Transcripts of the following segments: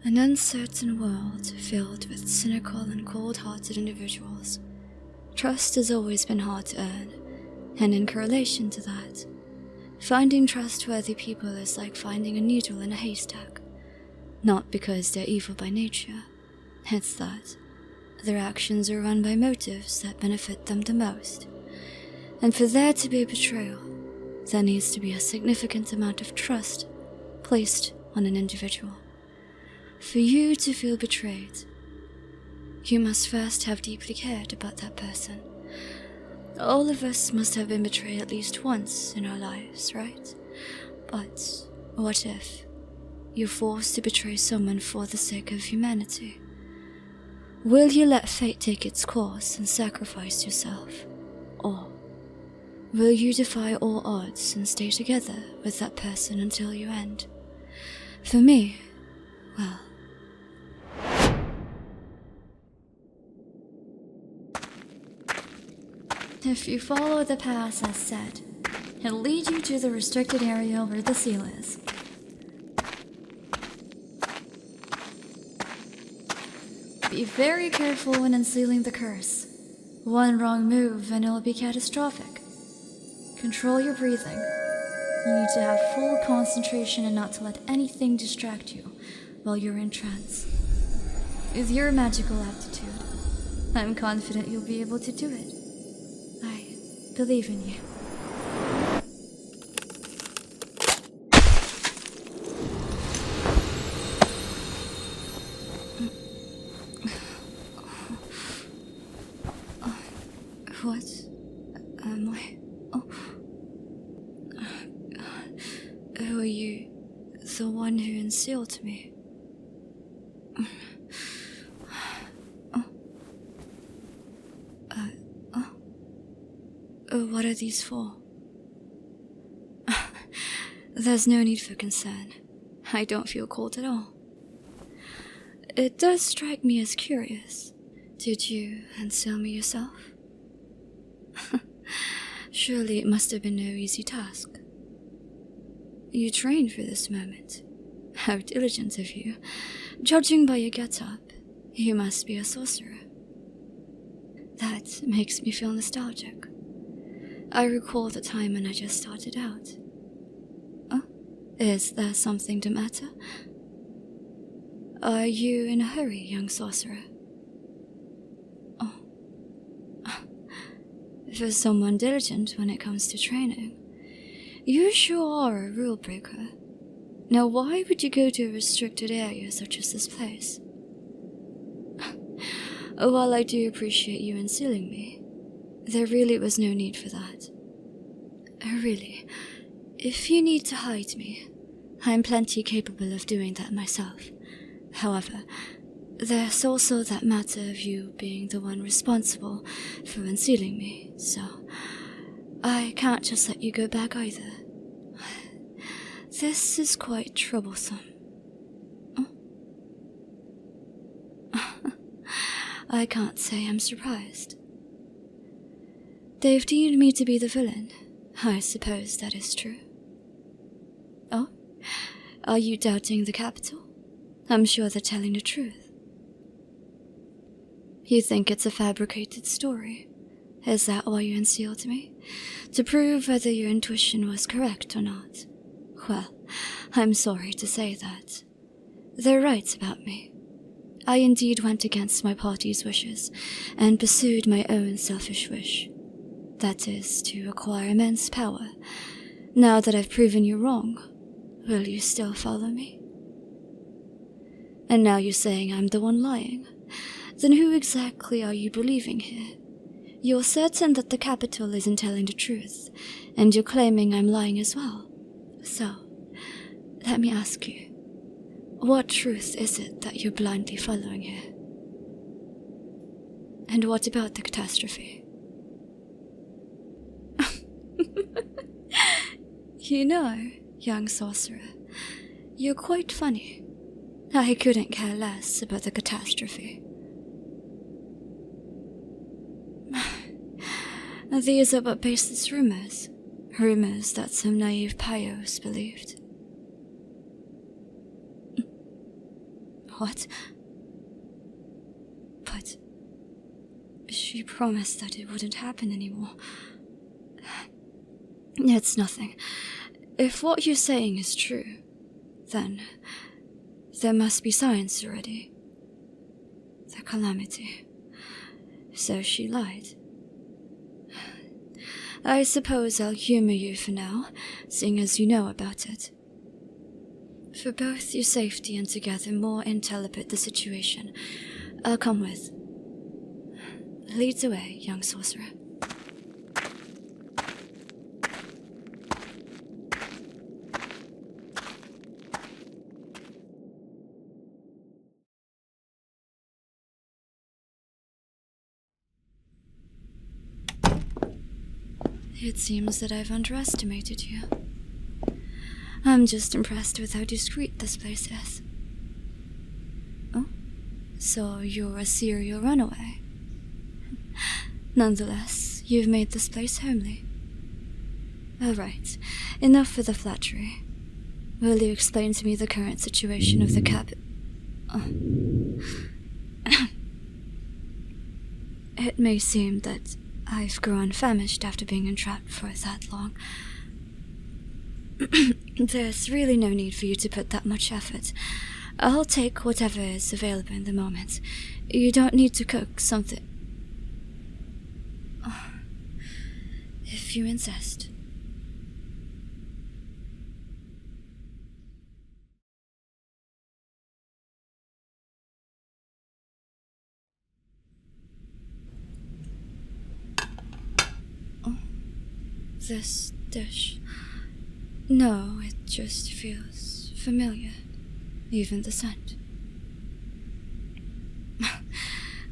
An uncertain world filled with cynical and cold-hearted individuals. Trust has always been hard to earn, and in correlation to that, finding trustworthy people is like finding a needle in a haystack. Not because they're evil by nature, it's that their actions are run by motives that benefit them the most. And for there to be a betrayal, there needs to be a significant amount of trust placed on an individual. For you to feel betrayed, you must first have deeply cared about that person. All of us must have been betrayed at least once in our lives, right? But what if you're forced to betray someone for the sake of humanity? Will you let fate take its course and sacrifice yourself? Or will you defy all odds and stay together with that person until you end? For me, well, if you follow the path as said, it'll lead you to the restricted area where the seal is. Be very careful when unsealing the curse. One wrong move and it'll be catastrophic. Control your breathing. You need to have full concentration and not to let anything distract you while you're in trance. With your magical aptitude, I'm confident you'll be able to do it. I believe in you. What am I? Oh. Who are you? The one who unsealed me? What are these for? There's no need for concern. I don't feel cold at all. It does strike me as curious. Did you unseal me yourself? Surely it must have been no easy task. You trained for this moment. How diligent of you. Judging by your get-up, you must be a sorcerer. That makes me feel nostalgic. I recall the time when I just started out. Oh, is there something the matter? Are you in a hurry, young sorcerer? Oh. For someone diligent when it comes to training, you sure are a rule breaker. Now why would you go to a restricted area such as this place? While I do appreciate you unsealing me, there really was no need for that. Really, if you need to hide me, I'm plenty capable of doing that myself. However, there's also that matter of you being the one responsible for unsealing me, so I can't just let you go back either. This is quite troublesome. Oh. I can't say I'm surprised. They've deemed me to be the villain. I suppose that is true. Oh? Are you doubting the capital? I'm sure they're telling the truth. You think it's a fabricated story? Is that why you unsealed me? To prove whether your intuition was correct or not? Well, I'm sorry to say that. They're right about me. I indeed went against my party's wishes, and pursued my own selfish wish. That is, to acquire immense power. Now that I've proven you wrong, will you still follow me? And now you're saying I'm the one lying. Then who exactly are you believing here? You're certain that the capital isn't telling the truth, and you're claiming I'm lying as well. So, let me ask you, what truth is it that you're blindly following here? And what about the catastrophe? You know, young sorcerer, you're quite funny. I couldn't care less about the catastrophe. These are but baseless rumors. Rumors that some naive payos believed. What? But she promised that it wouldn't happen anymore. It's nothing. If what you're saying is true, then there must be signs already. The calamity. So she lied. I suppose I'll humor you for now, seeing as you know about it. For both your safety and to gather more intel about the situation, I'll come with. Lead the way, young sorcerer. It seems that I've underestimated you. I'm just impressed with how discreet this place is. Oh? So you're a serial runaway? Nonetheless, you've made this place homely. Alright, enough for the flattery. Will you explain to me the current situation of the It may seem that I've grown famished after being entrapped for that long. There's really no need for you to put that much effort. I'll take whatever is available in the moment. You don't need to cook something. If you insist. This dish. No, it just feels familiar. Even the scent.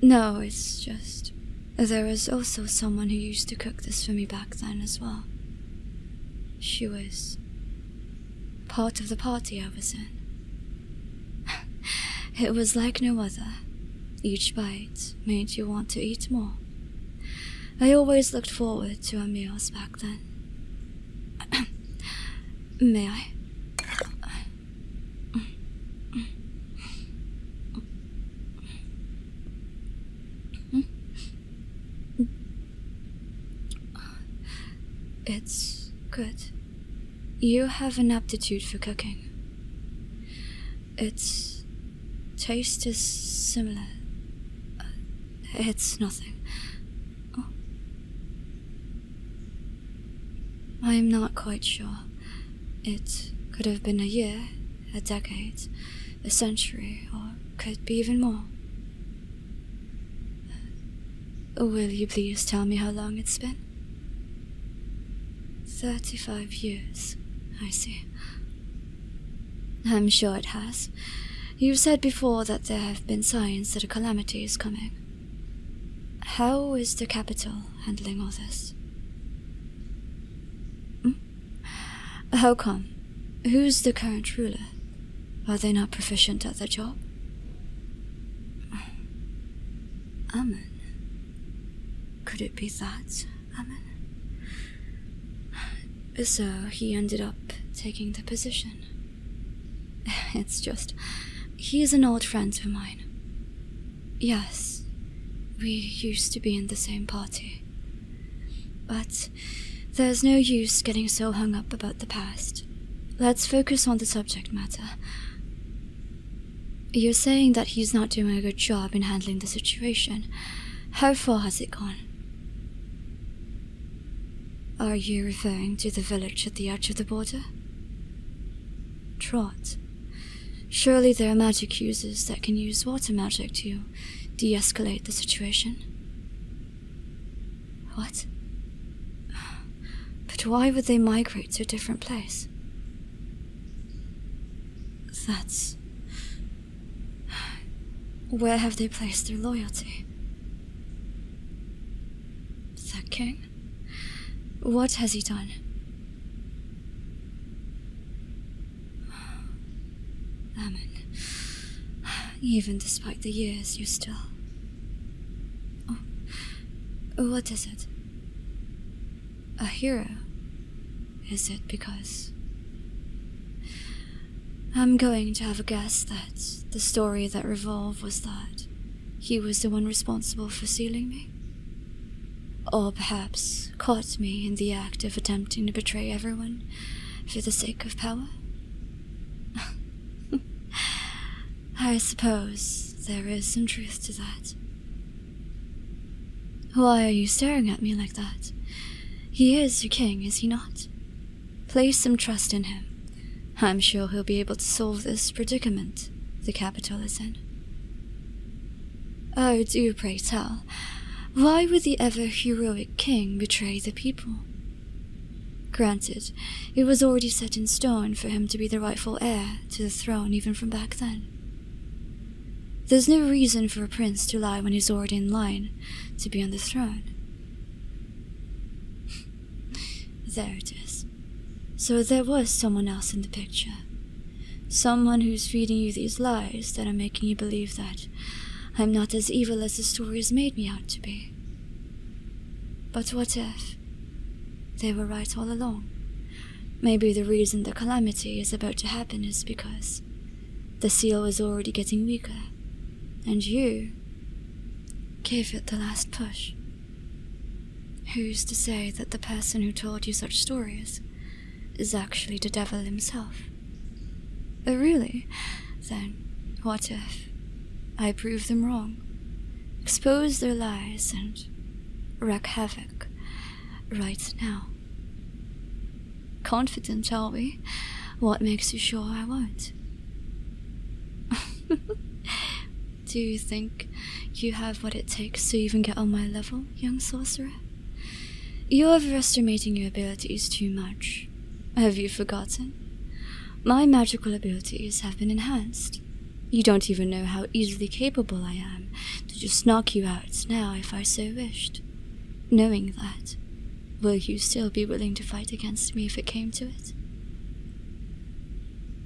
No, it's just... There was also someone who used to cook this for me back then as well. She was... part of the party I was in. It was like no other. Each bite made you want to eat more. I always looked forward to our meals back then. May I? It's good. You have an aptitude for cooking. Its taste is similar. It's nothing. I'm not quite sure. It could have been a year, a decade, a century, or could be even more. Will you please tell me how long it's been? 35 years, I see. I'm sure it has. You've said before that there have been signs that a calamity is coming. How is the capital handling all this? How come? Who's the current ruler? Are they not proficient at their job? Amen. Could it be that, Amen? So he ended up taking the position. It's just... He's an old friend of mine. Yes, we used to be in the same party. But there's no use getting so hung up about the past. Let's focus on the subject matter. You're saying that he's not doing a good job in handling the situation. How far has it gone? Are you referring to the village at the edge of the border? Trot. Surely there are magic users that can use water magic to de-escalate the situation. What? But why would they migrate to a different place? That's... Where have they placed their loyalty? The king? What has he done? Amen. Even despite the years, you're still... Oh, what is it? A hero? Is it because... I'm going to have a guess that the story that revolved was that he was the one responsible for sealing me. Or perhaps caught me in the act of attempting to betray everyone for the sake of power. I suppose there is some truth to that. Why are you staring at me like that? He is your king, is he not? Place some trust in him. I'm sure he'll be able to solve this predicament the capital is in. Oh, do pray tell, why would the ever-heroic king betray the people? Granted, it was already set in stone for him to be the rightful heir to the throne even from back then. There's no reason for a prince to lie when he's already in line to be on the throne. There it is. So there was someone else in the picture. Someone who's feeding you these lies that are making you believe that I'm not as evil as the story has made me out to be. But what if they were right all along? Maybe the reason the calamity is about to happen is because the seal is already getting weaker, and you gave it the last push. Who's to say that the person who told you such stories is actually the devil himself? Oh, really? Then, what if I prove them wrong, expose their lies, and wreak havoc right now? Confident, are we? What makes you sure I won't? Do you think you have what it takes to even get on my level, young sorcerer? You're overestimating your abilities too much. Have you forgotten? My magical abilities have been enhanced. You don't even know how easily capable I am to just knock you out now if I so wished. Knowing that, will you still be willing to fight against me if it came to it?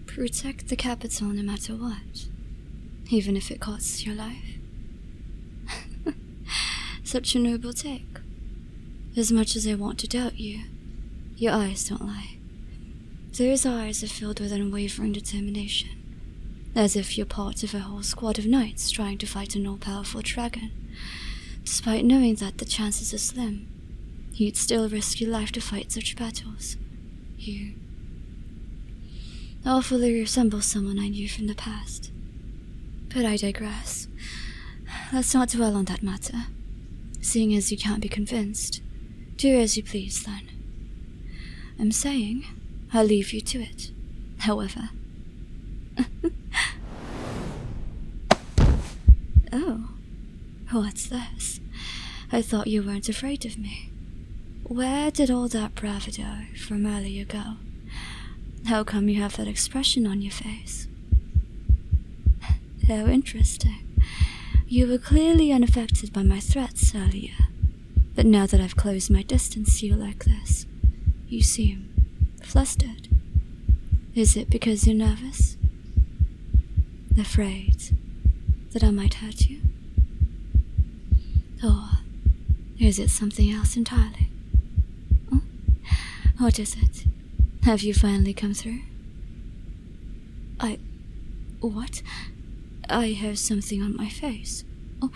Protect the capital no matter what, even if it costs your life. Such a noble take. As much as I want to doubt you, your eyes don't lie. Those eyes are filled with unwavering determination, as if you're part of a whole squad of knights trying to fight an all-powerful dragon. Despite knowing that the chances are slim, you'd still risk your life to fight such battles. You awfully resemble someone I knew from the past. But I digress. Let's not dwell on that matter. Seeing as you can't be convinced, do as you please then. I'm saying I'll leave you to it, however. Oh, what's this? I thought you weren't afraid of me. Where did all that bravado from earlier go? How come you have that expression on your face? How interesting. You were clearly unaffected by my threats earlier, but now that I've closed my distance to you like this, you seem flustered. Is it because you're nervous? Afraid that I might hurt you? Or is it something else entirely? Oh, what is it? Have you finally come through? What? I have something on my face. Oh.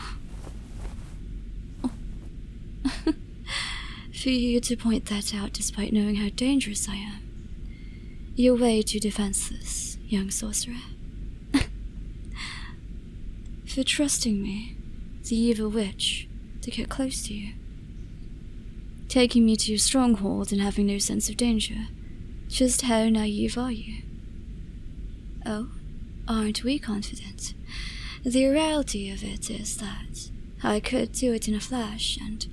For you to point that out despite knowing how dangerous I am. You're way too defenseless, young sorcerer. For trusting me, the evil witch, to get close to you. Taking me to your stronghold and having no sense of danger. Just how naive are you? Oh, aren't we confident? The reality of it is that I could do it in a flash, and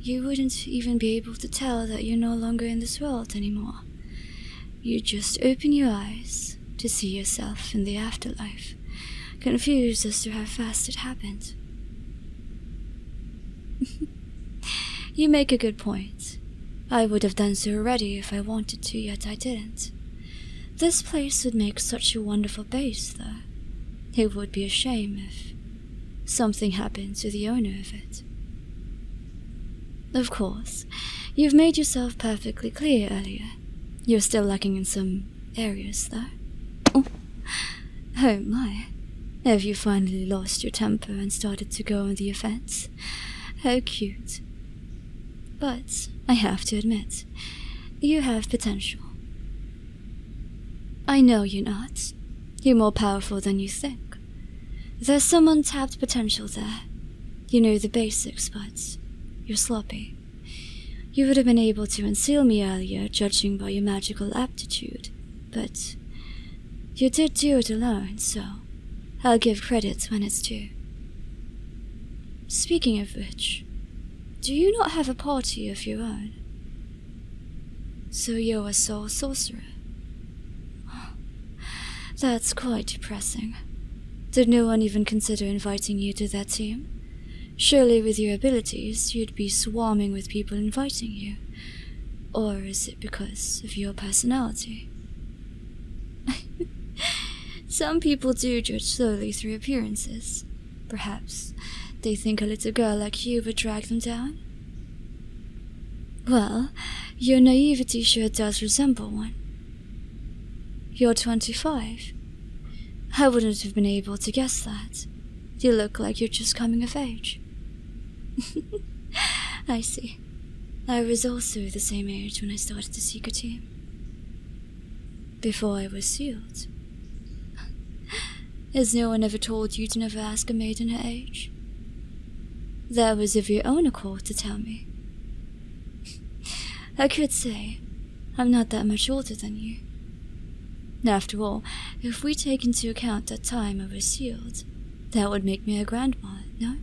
you wouldn't even be able to tell that you're no longer in this world anymore. You just open your eyes to see yourself in the afterlife, confused as to how fast it happened. You make a good point. I would have done so already if I wanted to, yet I didn't. This place would make such a wonderful base, though. It would be a shame if something happened to the owner of it. Of course, you've made yourself perfectly clear earlier. You're still lacking in some areas, though. Oh. Oh my, have you finally lost your temper and started to go on the offense? How cute. But I have to admit, you have potential. I know you're not. You're more powerful than you think. There's some untapped potential there. You know the basics, but you're sloppy. You would have been able to unseal me earlier, judging by your magical aptitude, but you did do it alone, so I'll give credit when it's due. Speaking of which, do you not have a party of your own? So you're a soul sorcerer? That's quite depressing. Did no one even consider inviting you to that team? Surely with your abilities, you'd be swarming with people inviting you. Or is it because of your personality? Some people do judge solely through appearances. Perhaps they think a little girl like you would drag them down? Well, your naivety sure does resemble one. You're 25. I wouldn't have been able to guess that. You look like you're just coming of age. I see. I was also the same age when I started the secret team. Before I was sealed. Has no one ever told you to never ask a maiden her age? That was of your own accord to tell me. I could say, I'm not that much older than you. After all, if we take into account that time I was sealed, that would make me a grandma, no?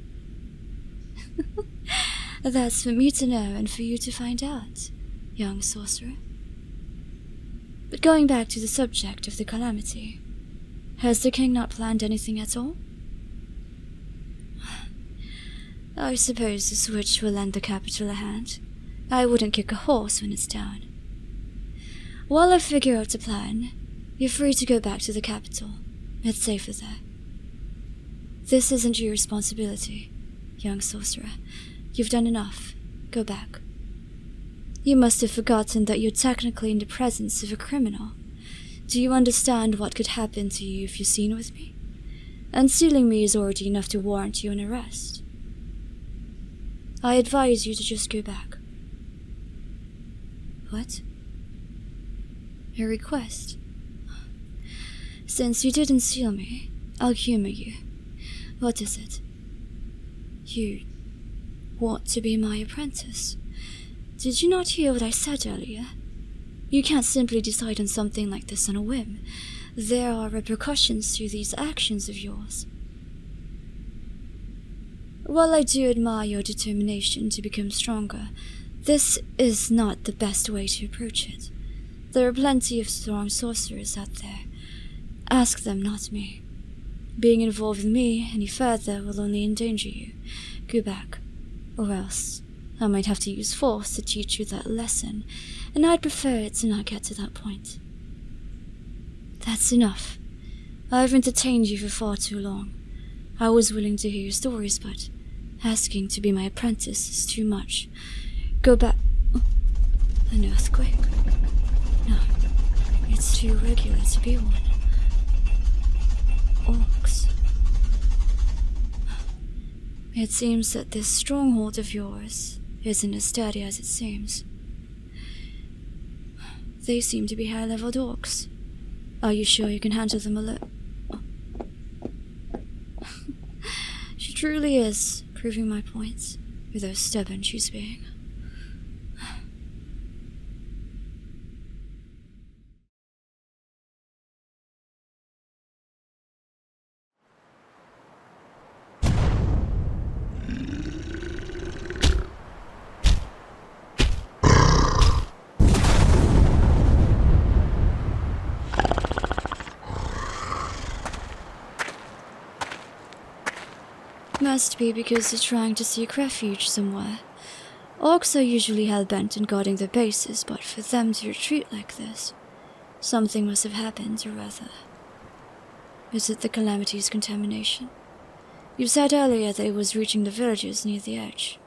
That's for me to know and for you to find out, young sorcerer. But going back to the subject of the calamity, has the king not planned anything at all? I suppose the switch will lend the capital a hand. I wouldn't kick a horse when it's down. While I figure out a plan, you're free to go back to the capital. It's safer there. This isn't your responsibility, young sorcerer. You've done enough. Go back. You must have forgotten that you're technically in the presence of a criminal. Do you understand what could happen to you if you're seen with me? Unsealing me is already enough to warrant you an arrest. I advise you to just go back. What? A request? Since you didn't seal me, I'll humor you. What is it? You want to be my apprentice? Did you not hear what I said earlier? You can't simply decide on something like this on a whim. There are repercussions to these actions of yours. While I do admire your determination to become stronger, this is not the best way to approach it. There are plenty of strong sorcerers out there. Ask them, not me. Being involved with me any further will only endanger you. Go back, or else I might have to use force to teach you that lesson, and I'd prefer it to not get to that point. That's enough. I've entertained you for far too long. I was willing to hear your stories, but asking to be my apprentice is too much. Go back. An earthquake? No, it's too regular to be one. Orcs. It seems that this stronghold of yours isn't as sturdy as it seems. They seem to be high-leveled orcs. Are you sure you can handle them alone? She truly is proving my points with how stubborn she's being. Must be because they're trying to seek refuge somewhere. Orcs are usually hell-bent on guarding their bases, but for them to retreat like this, something must have happened, or rather. Is it the calamity's contamination? You said earlier that it was reaching the villages near the edge.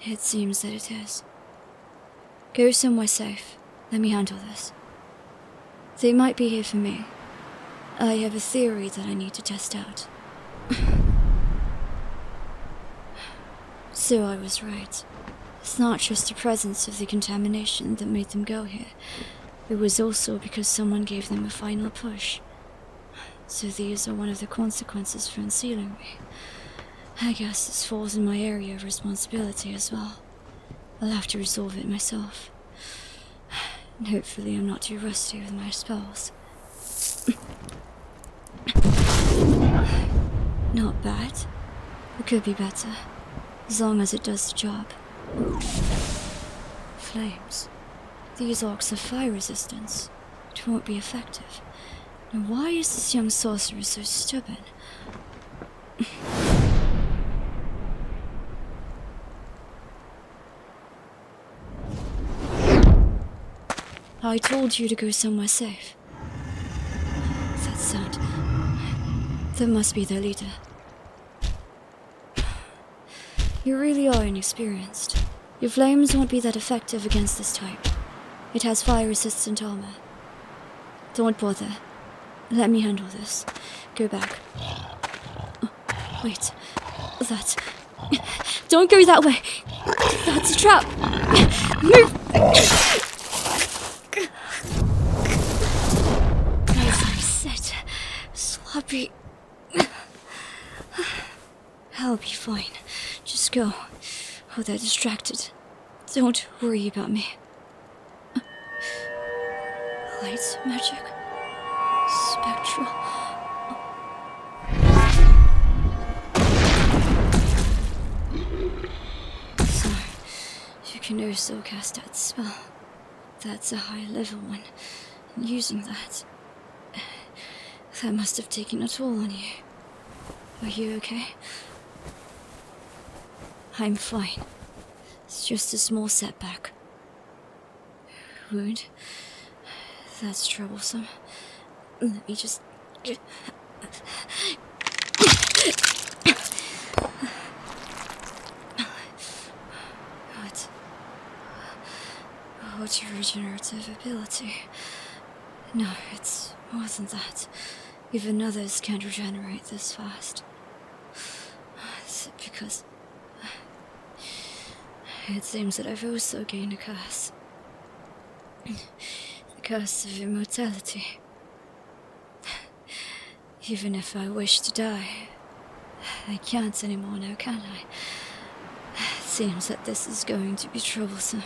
It seems that it is. Go somewhere safe. Let me handle this. They might be here for me. I have a theory that I need to test out. So I was right. It's not just the presence of the contamination that made them go here. It was also because someone gave them a final push. So these are one of the consequences for unsealing me. I guess this falls in my area of responsibility as well. I'll have to resolve it myself. And hopefully I'm not too rusty with my spells. Not bad. It could be better, as long as it does the job. Flames. These orcs have fire resistance. It won't be effective. Now why is this young sorcerer so stubborn? I told you to go somewhere safe. That sound. That must be their leader. You really are inexperienced. Your flames won't be that effective against this type. It has fire-resistant armor. Don't bother. Let me handle this. Go back. Oh, wait. That... Don't go that way! That's a trap! Move! As I said, sloppy... I'll be fine. Just go. Oh, they're distracted. Don't worry about me. Light magic. Spectral. So, you can also cast that spell. That's a high level one. And using that must have taken a toll on you. Are you okay? I'm fine. It's just a small setback. Wound? That's troublesome. Let me just... What's your regenerative ability? No, it's more than that. Even others can't regenerate this fast. Is it because... It seems that I've also gained a curse. The curse of immortality. Even if I wish to die, I can't anymore now, can I? It seems that this is going to be troublesome.